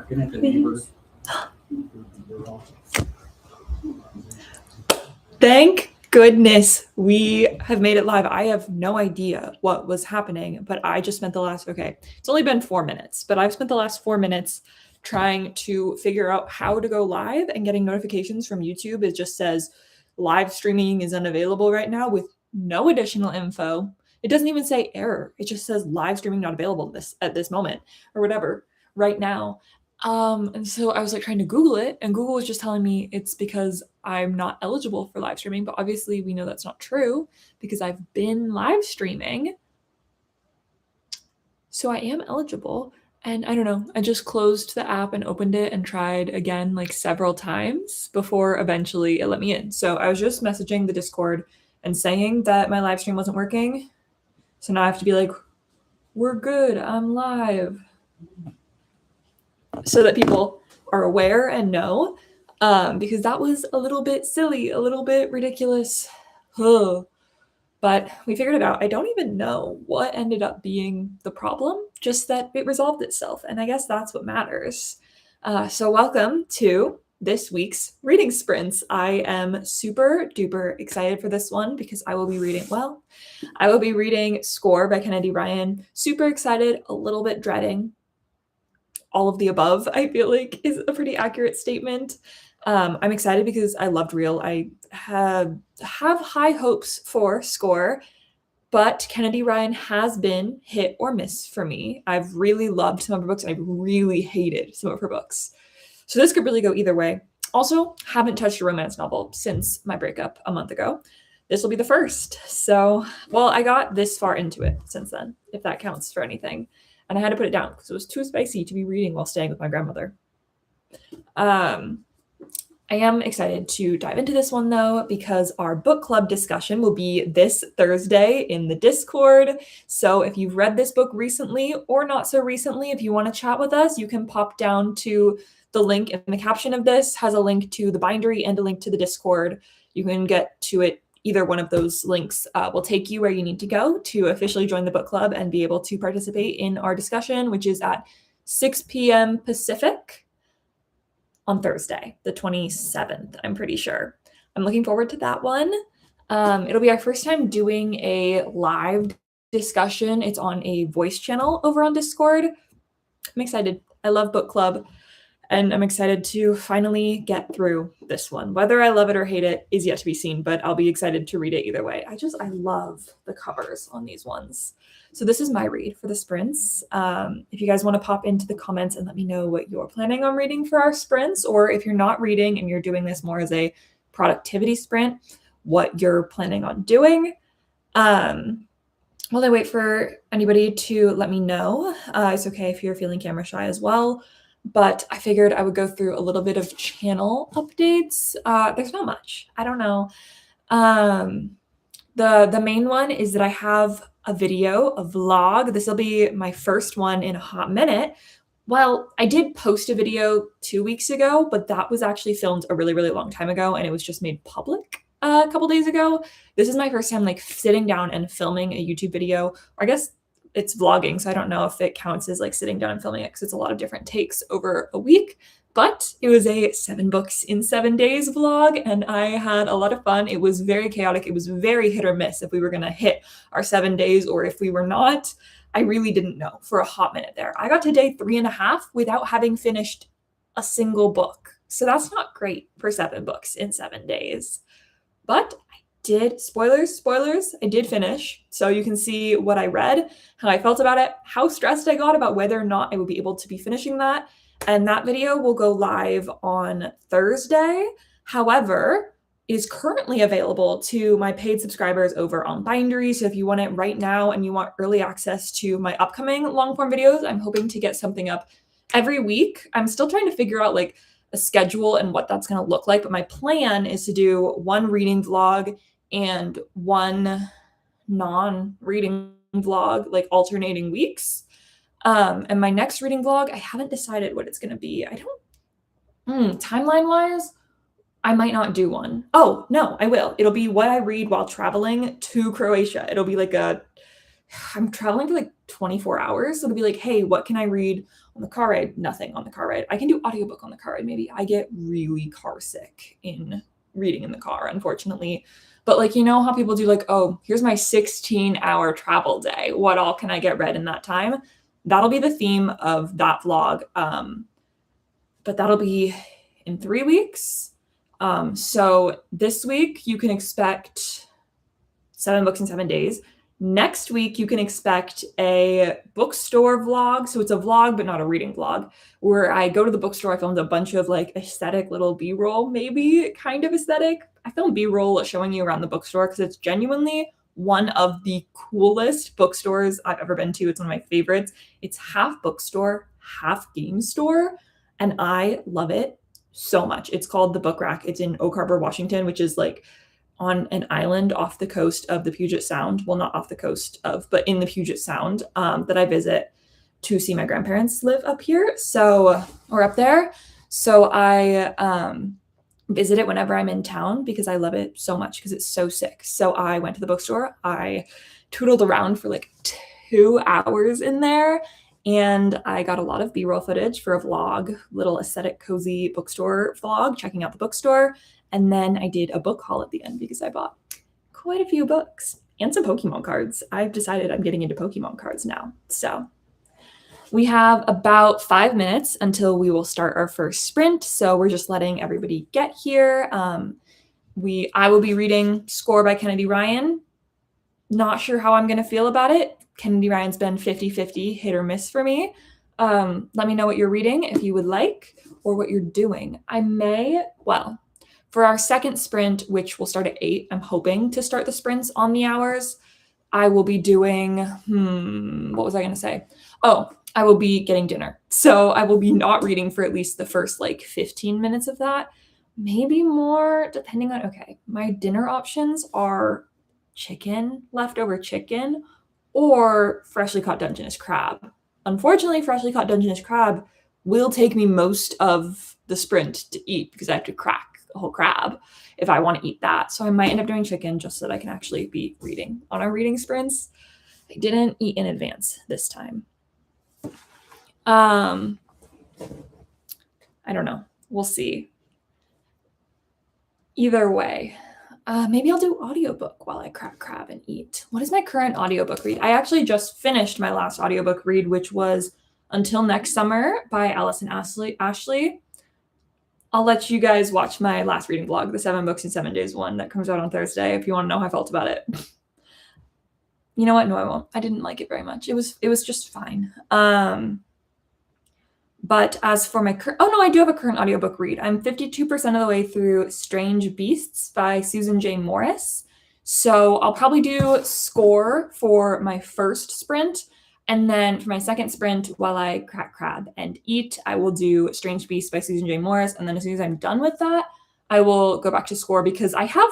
barking at the neighbors. Thank goodness we have made it live. I have no idea what was happening, but I just spent it's only been 4 minutes, but I've spent the last 4 minutes trying to figure out how to go live, and getting notifications from YouTube. It just says live streaming is unavailable right now with no additional info. It doesn't even say error. It just says live streaming not available at this moment or whatever right now. And so I was like trying to Google it, and Google was just telling me it's because I'm not eligible for live streaming, but obviously we know that's not true because I've been live streaming. So I am eligible, and I don't know, I just closed the app and opened it and tried again like several times before eventually it let me in. So I was just messaging the Discord and saying that my live stream wasn't working. So now I have to be like, we're good, I'm live. So that people are aware and know, because that was a little bit silly, a little bit ridiculous. But we figured it out. I don't even know what ended up being the problem, just that it resolved itself. And I guess that's what matters. So welcome to this week's reading sprints. I am super duper excited for this one because I will be reading Score by Kennedy Ryan. Super excited, a little bit dreading. All of the above, I feel like, is a pretty accurate statement. I'm excited because I loved Real. I have high hopes for Score, but Kennedy Ryan has been hit or miss for me. I've really loved some of her books, and I've really hated some of her books. So this could really go either way. Also, haven't touched a romance novel since my breakup a month ago. This will be the first. So, well, I got this far into it since then, if that counts for anything. And I had to put it down because it was too spicy to be reading while staying with my grandmother. I am excited to dive into this one, though, because our book club discussion will be this Thursday in the Discord. So if you've read this book recently or not so recently, if you want to chat with us, you can pop down to the link in the caption of this. Has a link to the bindery and a link to the Discord. You can get to it. Either one of those links will take you where you need to go to officially join the book club and be able to participate in our discussion, which is at 6 p.m. Pacific on Thursday, the 27th, I'm pretty sure. I'm looking forward to that one. It'll be our first time doing a live discussion. It's on a voice channel over on Discord. I'm excited. I love book club. And I'm excited to finally get through this one. Whether I love it or hate it is yet to be seen, but I'll be excited to read it either way. I love the covers on these ones. So this is my read for the sprints. If you guys want to pop into the comments and let me know what you're planning on reading for our sprints, or if you're not reading and you're doing this more as a productivity sprint, what you're planning on doing. While I wait for anybody to let me know, it's okay if you're feeling camera shy as well. But I figured I would go through a little bit of channel updates. There's not much. I don't know. The main one is that I have a video, a vlog. This will be my first one in a hot minute. Well, I did post a video 2 weeks ago, but that was actually filmed a really, really long time ago, and it was just made public a couple days ago. This is my first time like sitting down and filming a YouTube video, or I guess it's vlogging, so I don't know if it counts as like sitting down and filming it because it's a lot of different takes over a week. But it was a 7 books in 7 days vlog, and I had a lot of fun. It was very chaotic. It was very hit or miss if we were going to hit our 7 days or if we were not. I really didn't know for a hot minute there. I got to day 3.5 without having finished a single book. So that's not great for 7 books in 7 days. But spoilers, I did finish. So you can see what I read, how I felt about it, how stressed I got about whether or not I would be able to be finishing that. And that video will go live on Thursday. However, it is currently available to my paid subscribers over on Bindery. So if you want it right now and you want early access to my upcoming long form videos, I'm hoping to get something up every week. I'm still trying to figure out like a schedule and what that's going to look like. But my plan is to do one reading vlog and one non-reading vlog, like alternating weeks. And my next reading vlog, I haven't decided what it's going to be. Timeline wise, I might not do one. Oh, no, I will. It'll be what I read while traveling to Croatia. It'll be like I'm traveling for like 24 hours. So it'll be like, hey, what can I read On the car ride, nothing on the car ride. I can do audiobook on the car ride, maybe. I get really car sick in reading in the car, unfortunately. But like, you know how people do like, oh, here's my 16-hour travel day. What all can I get read in that time? That'll be the theme of that vlog. But that'll be in 3 weeks. So this week you can expect 7 books in 7 days. Next week, you can expect a bookstore vlog. So it's a vlog, but not a reading vlog, where I go to the bookstore. I filmed a bunch of like aesthetic little B-roll, maybe kind of aesthetic. I filmed B-roll showing you around the bookstore because it's genuinely one of the coolest bookstores I've ever been to. It's one of my favorites. It's half bookstore, half game store, and I love it so much. It's called The Book Rack. It's in Oak Harbor, Washington, which is like on an island off the coast of the Puget Sound. Well, not off the coast of, but in the Puget Sound, that I visit to see my grandparents live up here. So, or up there. So I visit it whenever I'm in town because I love it so much because it's so sick. So I went to the bookstore. I tootled around for like 2 hours in there, and I got a lot of B-roll footage for a vlog, little aesthetic cozy bookstore vlog, checking out the bookstore. And then I did a book haul at the end because I bought quite a few books and some Pokemon cards. I've decided I'm getting into Pokemon cards now. So we have about 5 minutes until we will start our first sprint. So we're just letting everybody get here. I will be reading Score by Kennedy Ryan. Not sure how I'm going to feel about it. Kennedy Ryan's been 50-50, hit or miss for me. Let me know what you're reading if you would like, or what you're doing. For our second sprint, which will start at 8, I'm hoping to start the sprints on the hours. I will be doing, what was I going to say? Oh, I will be getting dinner. So I will be not reading for at least the first like 15 minutes of that. Maybe more, depending on, okay, my dinner options are chicken, leftover chicken, or freshly caught Dungeness crab. Unfortunately, freshly caught Dungeness crab will take me most of the sprint to eat because I have to crack the whole crab if I want to eat that. So I might end up doing chicken just so that I can actually be reading on our reading sprints. I didn't eat in advance this time. I don't know. We'll see. Either way, maybe I'll do audiobook while I crack crab and eat. What is my current audiobook read? I actually just finished my last audiobook read, which was Until Next Summer by Allison Ashley. I'll let you guys watch my last reading vlog, the 7 books in 7 days one that comes out on Thursday, if you want to know how I felt about it. You know what? No, I won't. I didn't like it very much. It was just fine. But as for my I do have a current audiobook read. I'm 52% of the way through Strange Beasts by Susan J. Morris. So I'll probably do Score for my first sprint. And then for my second sprint, while I crack crab and eat, I will do Strange Beasts by Susan J. Morris. And then as soon as I'm done with that, I will go back to Score because I have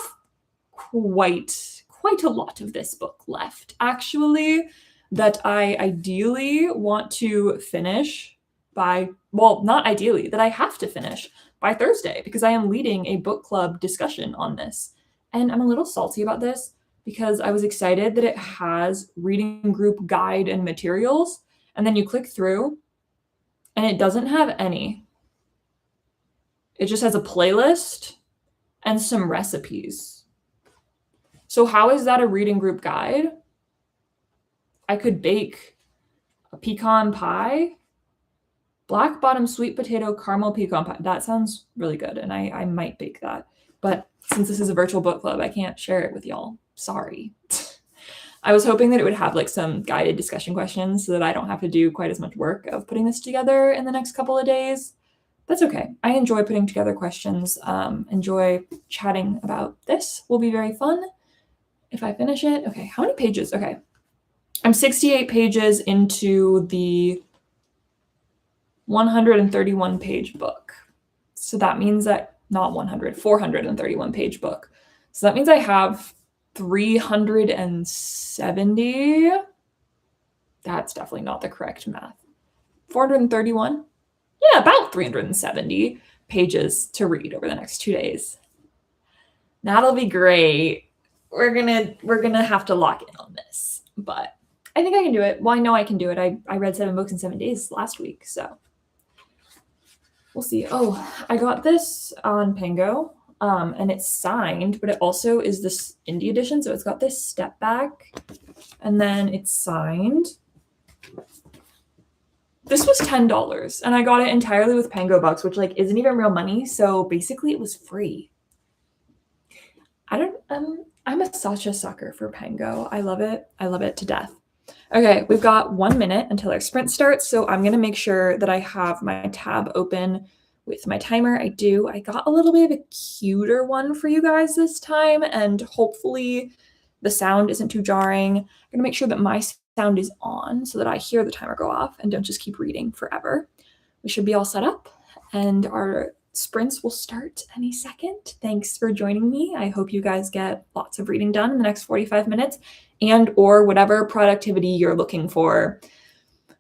quite a lot of this book left, actually, that I ideally want to finish by, not ideally, that I have to finish by Thursday because I am leading a book club discussion on this. And I'm a little salty about this because I was excited that it has reading group guide and materials, and then you click through and it doesn't have any. It just has a playlist and some recipes. So how is that a reading group guide? I could bake a pecan pie, black bottom sweet potato caramel pecan pie. That sounds really good, and I might bake that. But since this is a virtual book club, I can't share it with y'all. Sorry. I was hoping that it would have like some guided discussion questions so that I don't have to do quite as much work of putting this together in the next couple of days. That's okay. I enjoy putting together questions, enjoy chatting about this. Will be very fun if I finish it. Okay, how many pages? Okay. I'm 68 pages into the 131 page book. So that means that, not 100, 431 page book. So that means I have 370. That's definitely not the correct math. 431? Yeah, about 370 pages to read over the next 2 days. That'll be great. We're gonna have to lock in on this, but I think I can do it. Well, I know I can do it. I read 7 books in 7 days last week, so We'll see. Oh, I got this on Pango, and it's signed, but it also is this indie edition, so it's got this step back, and then it's signed. This was $10, and I got it entirely with Pango bucks, which like isn't even real money. So basically, it was free. I'm such a sucker for Pango. I love it. I love it to death. Okay, we've got 1 minute until our sprint starts, so I'm gonna make sure that I have my tab open with my timer. I do. I got a little bit of a cuter one for you guys this time, and hopefully the sound isn't too jarring. I'm gonna make sure that my sound is on so that I hear the timer go off and don't just keep reading forever. We should be all set up, and our sprints will start any second. Thanks for joining me. I hope you guys get lots of reading done in the next 45 minutes and or whatever productivity you're looking for,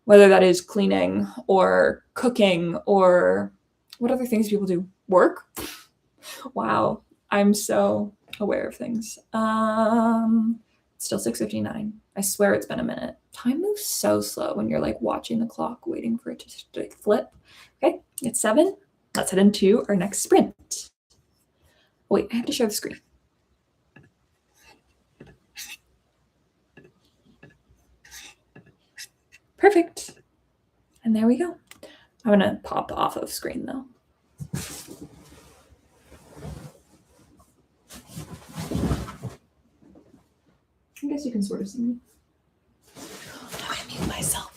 whether that is cleaning or cooking or what other things people do. Work? Wow, I'm so aware of things. Still 6:59. I swear it's been a minute. Time moves so slow when you're like watching the clock, waiting for it to flip. Okay, it's 7. Let's head into our next sprint. Wait, I have to share the screen. Perfect. And there we go. I'm gonna pop off of screen though. I guess you can sort of see me. I'm gonna mute myself.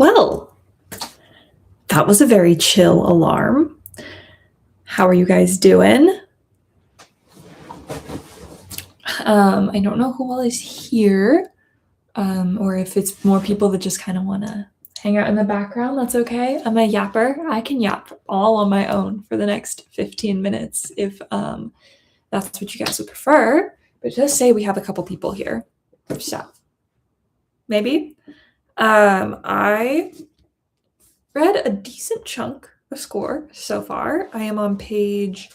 Well, that was a very chill alarm. How are you guys doing? I don't know who all is here, or if it's more people that just kind of want to hang out in the background. That's okay. I'm a yapper. I can yap all on my own for the next 15 minutes if that's what you guys would prefer. But just say we have a couple people here. So maybe. I read a decent chunk of Score so far. I am on page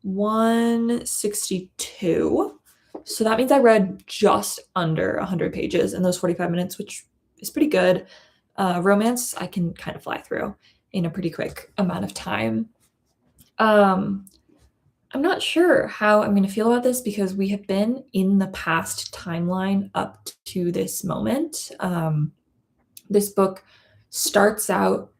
162. So that means I read just under 100 pages in those 45 minutes, which is pretty good. Romance, I can kind of fly through in a pretty quick amount of time. I'm not sure how I'm going to feel about this because we have been in the past timeline up to this moment. This book starts out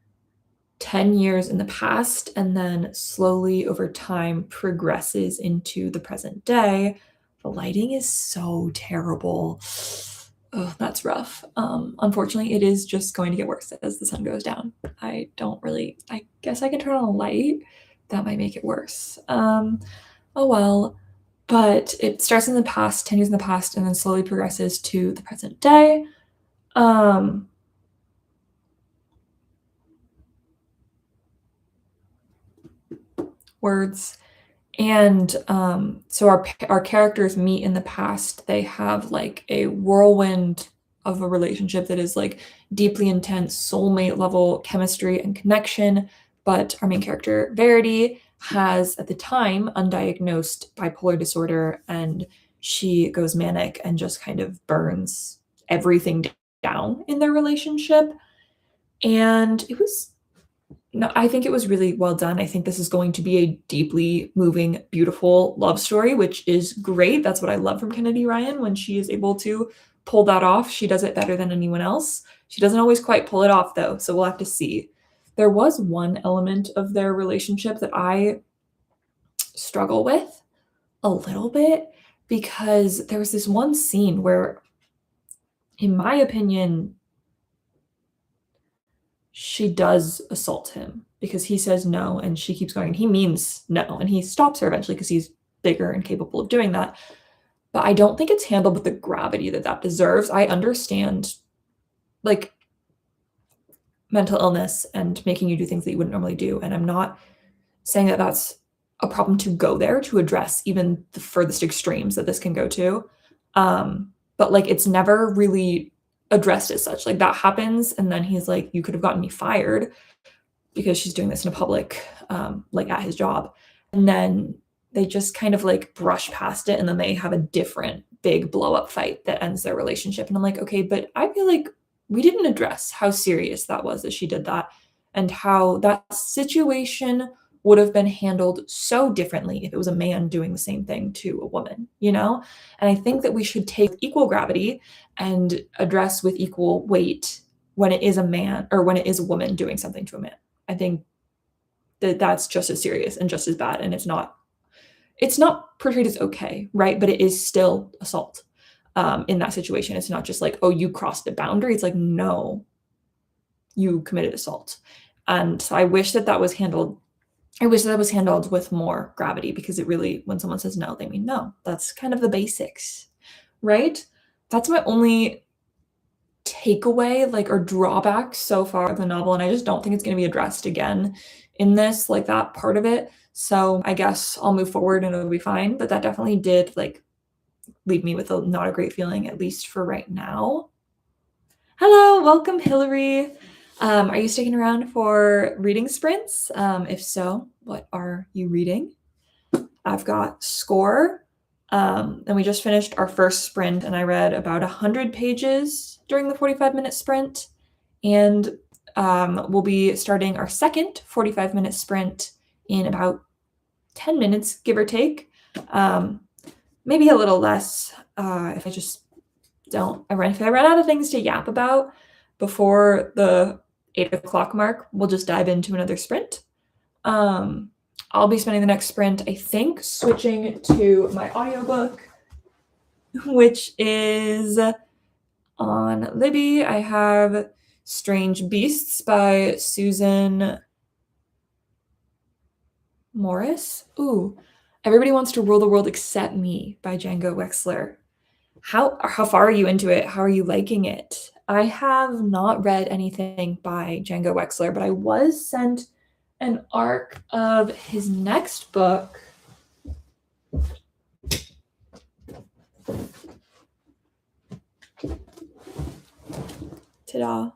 10 years in the past and then slowly over time progresses into the present day. The lighting is so terrible. Oh, that's rough. Unfortunately, it is just going to get worse as the sun goes down. I guess I can turn on a light. That might make it worse. Oh well. But it starts in the past, 10 years in the past, and then slowly progresses to the present day. Words. And so our characters meet in the past. They have like a whirlwind of a relationship that is like deeply intense, soulmate level chemistry and connection. But our main character, Verity, has at the time undiagnosed bipolar disorder, and she goes manic and just kind of burns everything down in their relationship. And it was no, I think it was really well done. I think this is going to be a deeply moving, beautiful love story, which is great. That's what I love from Kennedy Ryan when she is able to pull that off. She does it better than anyone else. She doesn't always quite pull it off, though, so we'll have to see. There was one element of their relationship that I struggle with a little bit because there was this one scene where, in my opinion, she does assault him because he says no and she keeps going and he means no and he stops her eventually because he's bigger and capable of doing that. But I don't think it's handled with the gravity that that deserves. I understand like mental illness and making you do things that you wouldn't normally do, and I'm not saying that that's a problem to go there to address even the furthest extremes that this can go to. But like it's never really addressed as such. Like that happens, and then he's like, "You could have gotten me fired because she's doing this in a public, like at his job." And then they just kind of like brush past it, and then they have a different big blow up fight that ends their relationship. And I'm like, okay, but I feel like we didn't address how serious that was that she did that, and how that situation would have been handled so differently if it was a man doing the same thing to a woman, you know? And I think that we should take equal gravity and address with equal weight when it is a man or when it is a woman doing something to a man. I think that that's just as serious and just as bad, and it's not portrayed as okay, right? But it is still assault. In that situation, it's not just like, oh, you crossed the boundary. It's like, no, you committed assault. And so I wish that was handled with more gravity, because it really, when someone says no, they mean no. That's kind of the basics, right? That's my only takeaway, like, or drawback so far of the novel, and I just don't think it's going to be addressed again in this, like that part of it. So I guess I'll move forward and it'll be fine. But that definitely did like leave me with not a great feeling, at least for right now. Hello, welcome, Hillary. Are you sticking around for reading sprints? If so, what are you reading? I've got Score, and we just finished our first sprint, and I read about 100 pages during the 45-minute sprint, and we'll be starting our second 45-minute sprint in about 10 minutes, give or take. Maybe a little less if I run out of things to yap about before the 8 o'clock mark, we'll just dive into another sprint. I'll be spending the next sprint, I think, switching to my audiobook, which is on Libby. I have Strange Beasts by Susan Morris. Ooh, Everybody Wants to Rule the World Except Me by Django Wexler. How far are you into it? How are you liking it? I have not read anything by Django Wexler, but I was sent an arc of his next book. Ta-da.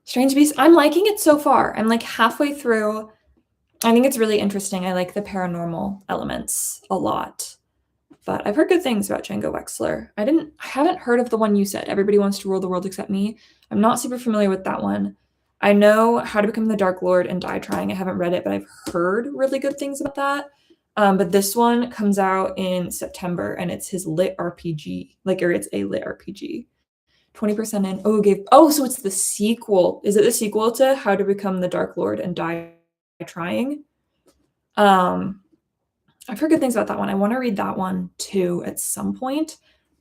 Strange Beasts. I'm liking it so far. I'm like halfway through. I think it's really interesting. I like the paranormal elements a lot. But I've heard good things about Django Wexler. I haven't heard of the one you said, Everybody Wants to Rule the World Except Me. I'm not super familiar with that one. I know How to Become the Dark Lord and Die Trying. I haven't read it, but I've heard really good things about that. But this one comes out in September, and it's his lit RPG, or it's a lit RPG. 20% in. So it's the sequel. Is it the sequel to How to Become the Dark Lord and Die Trying? I've heard good things about that one. I want to read that one too at some point.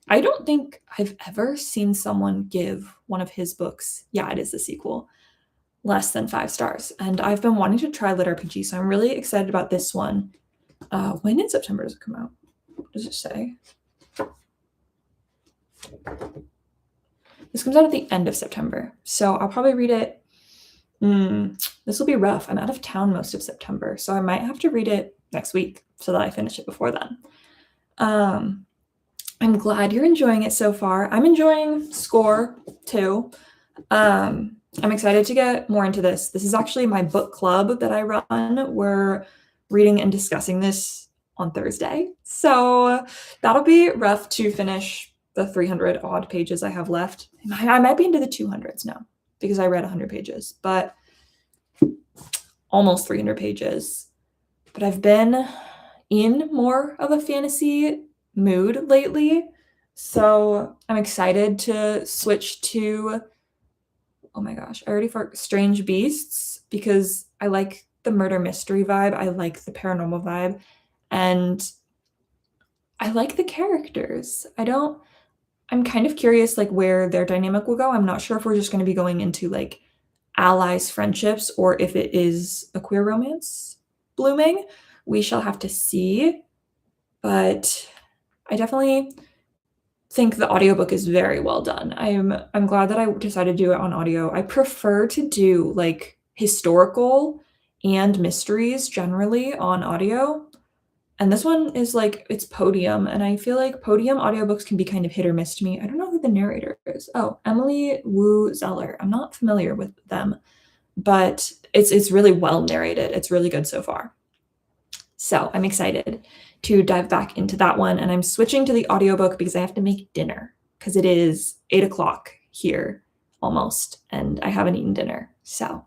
I don't think I've ever seen someone give one of his books, yeah, it is the sequel, less than 5 stars. And I've been wanting to try lit RPG, so I'm really excited about this one. When in September does it come out? What does it say? This comes out at the end of September, so I'll probably read it. This will be rough. I'm out of town most of September, so I might have to read it next week so that I finish it before then. I'm glad you're enjoying it so far. I'm enjoying Score too. I'm excited to get more into this. This is actually my book club that I run. We're reading and discussing this on Thursday. So that'll be rough to finish the 300 odd pages I have left. I might be into the 200s now because I read 100 pages, but almost 300 pages. But I've been in more of a fantasy mood lately, so I'm excited to switch to, oh my gosh, I already forgot Strange Beasts, because I like the murder mystery vibe, I like the paranormal vibe, and I like the characters. I'm kind of curious where their dynamic will go. I'm not sure if we're just going to be going into allies friendships or if it is a queer romance blooming. We shall have to see, but I definitely think the audiobook is very well done. I'm glad that I decided to do it on audio. I prefer to do historical and mysteries generally on audio. And this one is it's Podium, and I feel like Podium audiobooks can be kind of hit or miss to me. I don't know who the narrator is. Oh, Emily Wu Zeller. I'm not familiar with them, but it's really well narrated. It's really good so far. So I'm excited to dive back into that one, and I'm switching to the audiobook because I have to make dinner because it is 8 o'clock here almost, and I haven't eaten dinner. So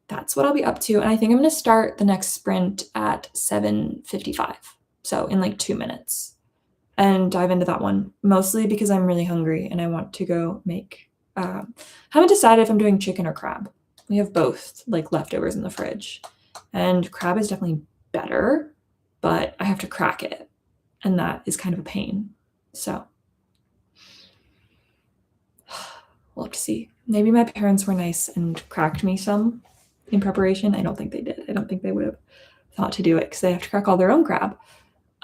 that's what I'll be up to. And I think I'm going to start the next sprint at 7:55. So in 2 minutes, and dive into that one, mostly because I'm really hungry and I want to go make, haven't decided if I'm doing chicken or crab. We have both leftovers in the fridge, and crab is definitely better, but I have to crack it, and that is kind of a pain. So we'll have to see. Maybe my parents were nice and cracked me some in preparation. I don't think they did. I don't think they would have thought to do it because they have to crack all their own crab.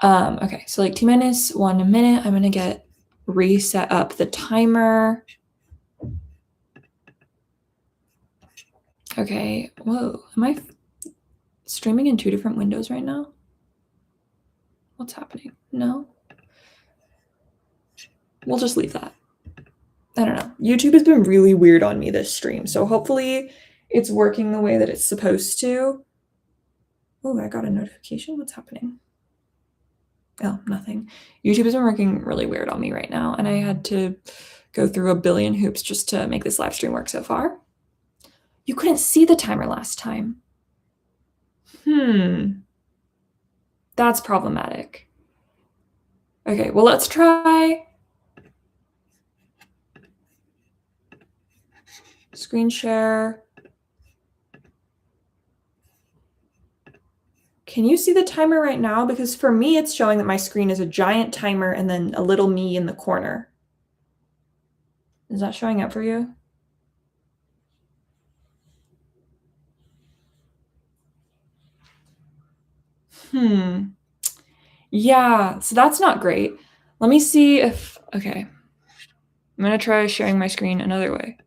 Okay, so 2 minutes, 1 minute. I'm gonna reset up the timer. Okay, whoa, am I streaming in 2 different windows right now? What's happening? No? We'll just leave that. I don't know. YouTube has been really weird on me this stream, so hopefully it's working the way that it's supposed to. Oh, I got a notification. What's happening? Oh, nothing. YouTube has been working really weird on me right now, and I had to go through a billion hoops just to make this live stream work so far. You couldn't see the timer last time. That's problematic. Okay, well, let's try screen share. Can you see the timer right now? Because for me, it's showing that my screen is a giant timer and then a little me in the corner. Is that showing up for you? Yeah, so that's not great. Let me see if, okay. I'm gonna try sharing my screen another way.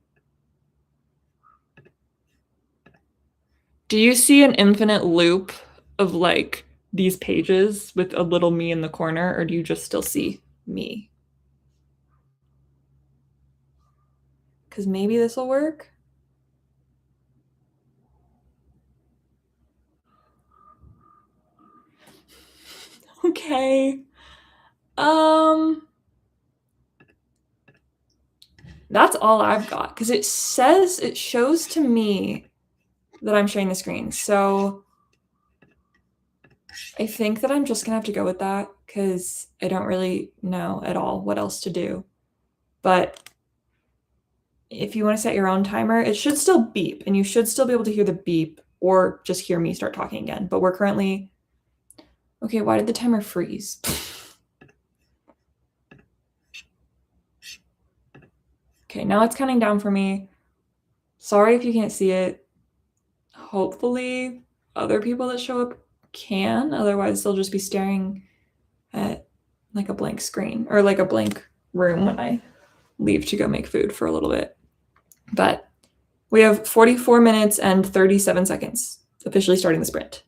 Do you see an infinite loop of like these pages with a little me in the corner, or do you just still see me? Because maybe this will work. Okay. That's all I've got because it shows to me that I'm sharing the screen. So I think that I'm just gonna have to go with that because I don't really know at all what else to do. But if you want to set your own timer, it should still beep and you should still be able to hear the beep or just hear me start talking again. But we're currently, okay, why did the timer freeze? Okay, now it's counting down for me. Sorry if you can't see it. Hopefully other people that show up can, otherwise they'll just be staring at like a blank screen or like a blank room when I leave to go make food for a little bit. But we have 44 minutes and 37 seconds officially starting the sprint.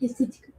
Esthétique.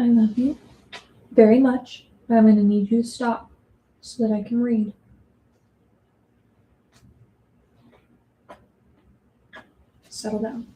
I love you very much, but I'm going to need you to stop so that I can read. Settle down.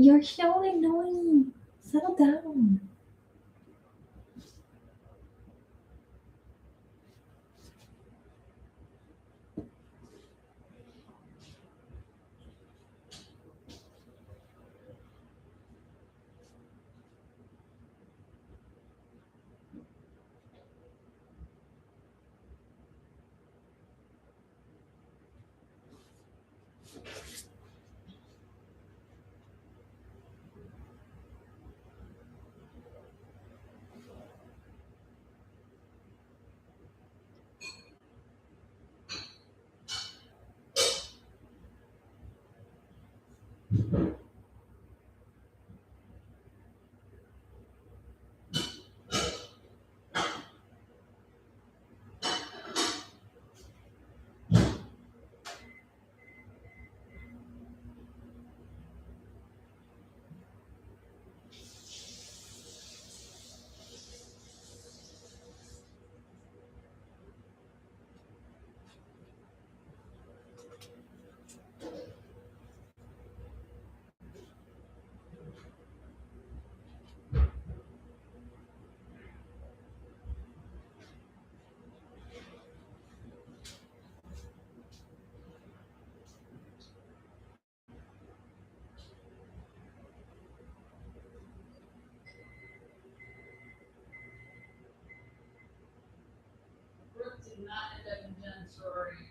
You're so annoying. Settle down. Brooke did not end up in Jen's sorority.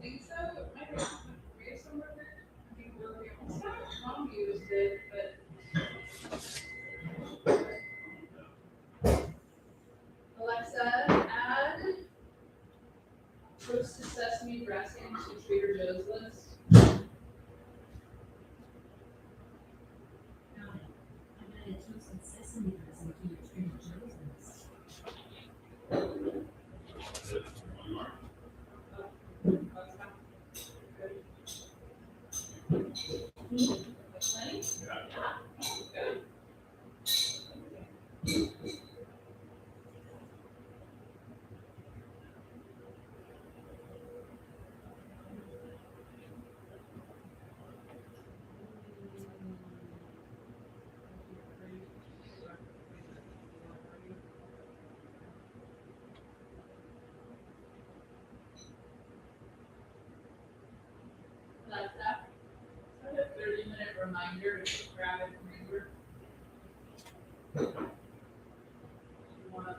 Think so? I don't we have some of it. I think mom used it, but Alexa, add roasted sesame dressing to Trader Joe's list. Alexa, set a 30-minute reminder to grab it from Uber. You wanna-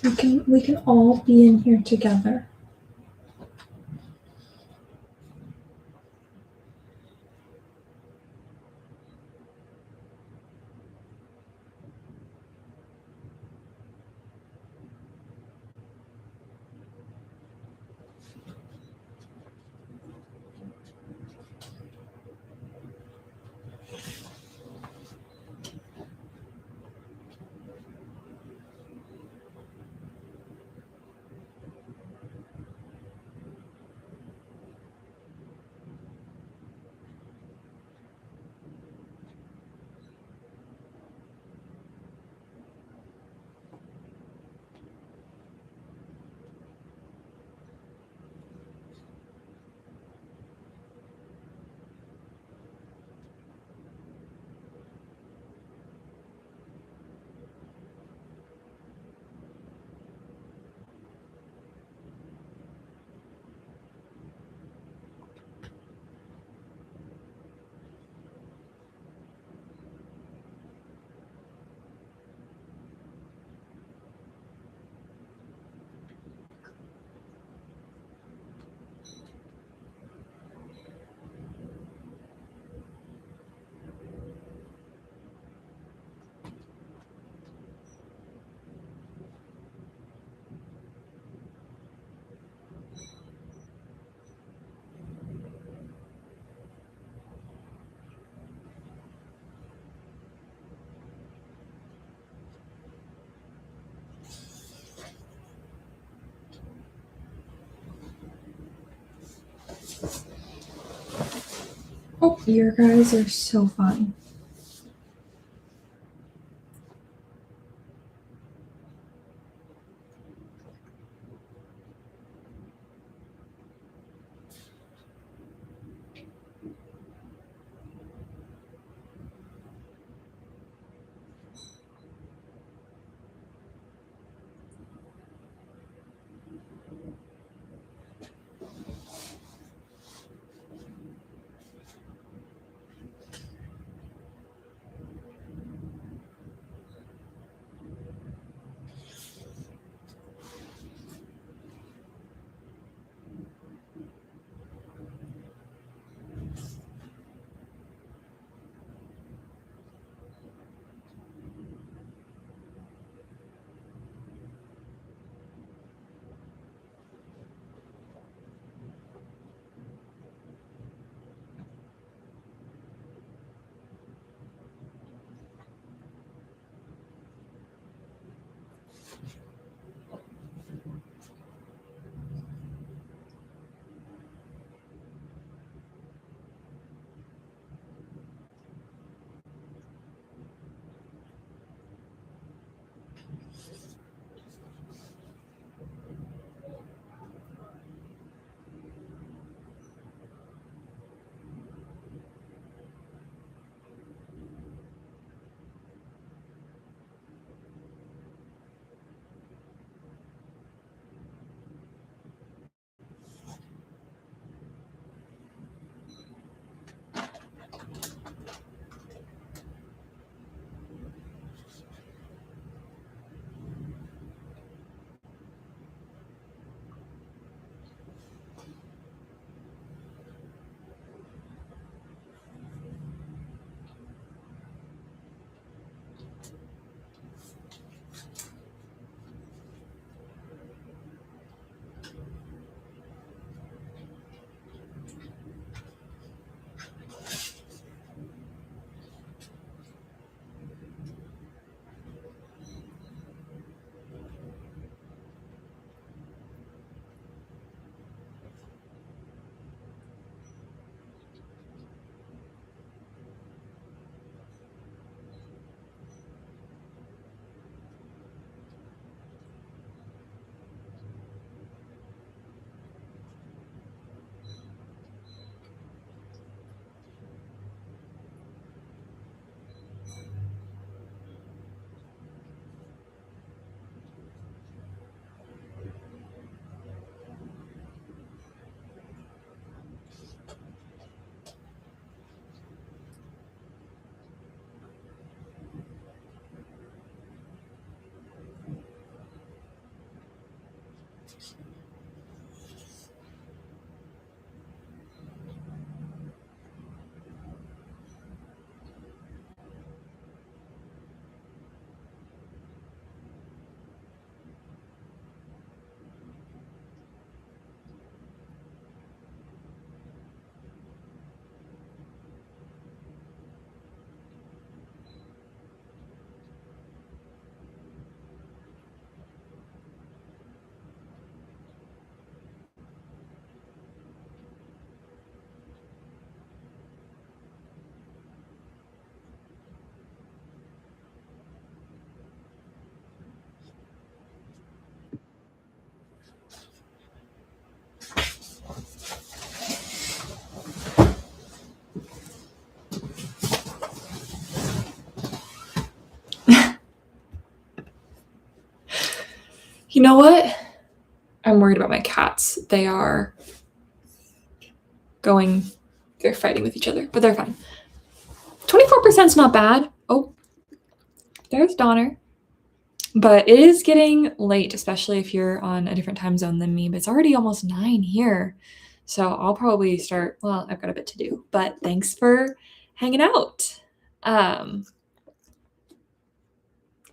We can all be in here together. Oh, your guys are so fun. You know what? I'm worried about my cats. They're fighting with each other, but they're fine. 24% is not bad. Oh, there's Donner. But it is getting late, especially if you're on a different time zone than me. But it's already almost 9 here. So I'll probably start, well, I've got a bit to do. But thanks for hanging out. I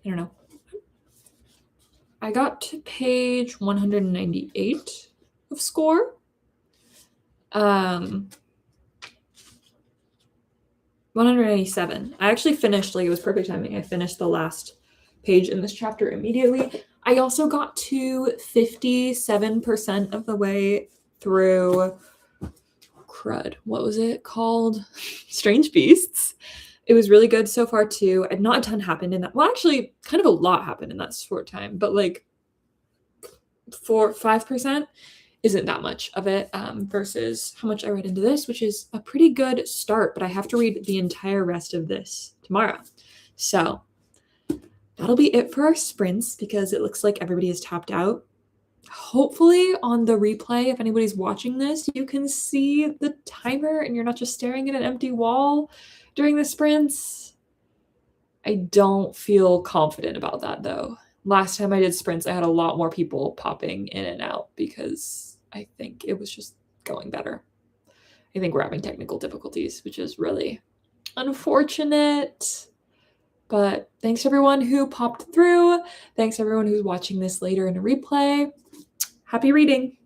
don't know. I got to page 198 of score. 187. I actually finished, like, it was perfect timing. I finished the last page in this chapter immediately. I also got to 57% of the way through crud. What was it called? Strange Beasts. It was really good so far too. And not a ton happened in that. Well, actually, kind of a lot happened in that short time, but like 5% isn't that much of it versus how much I read into this, which is a pretty good start. But I have to read the entire rest of this tomorrow. So that'll be it for our sprints because it looks like everybody is tapped out. Hopefully on the replay, if anybody's watching this, you can see the timer and you're not just staring at an empty wall during the sprints. I don't feel confident about that though. Last time I did sprints, I had a lot more people popping in and out because I think it was just going better. I think we're having technical difficulties, which is really unfortunate. But thanks to everyone who popped through. Thanks to everyone who's watching this later in a replay. Happy reading.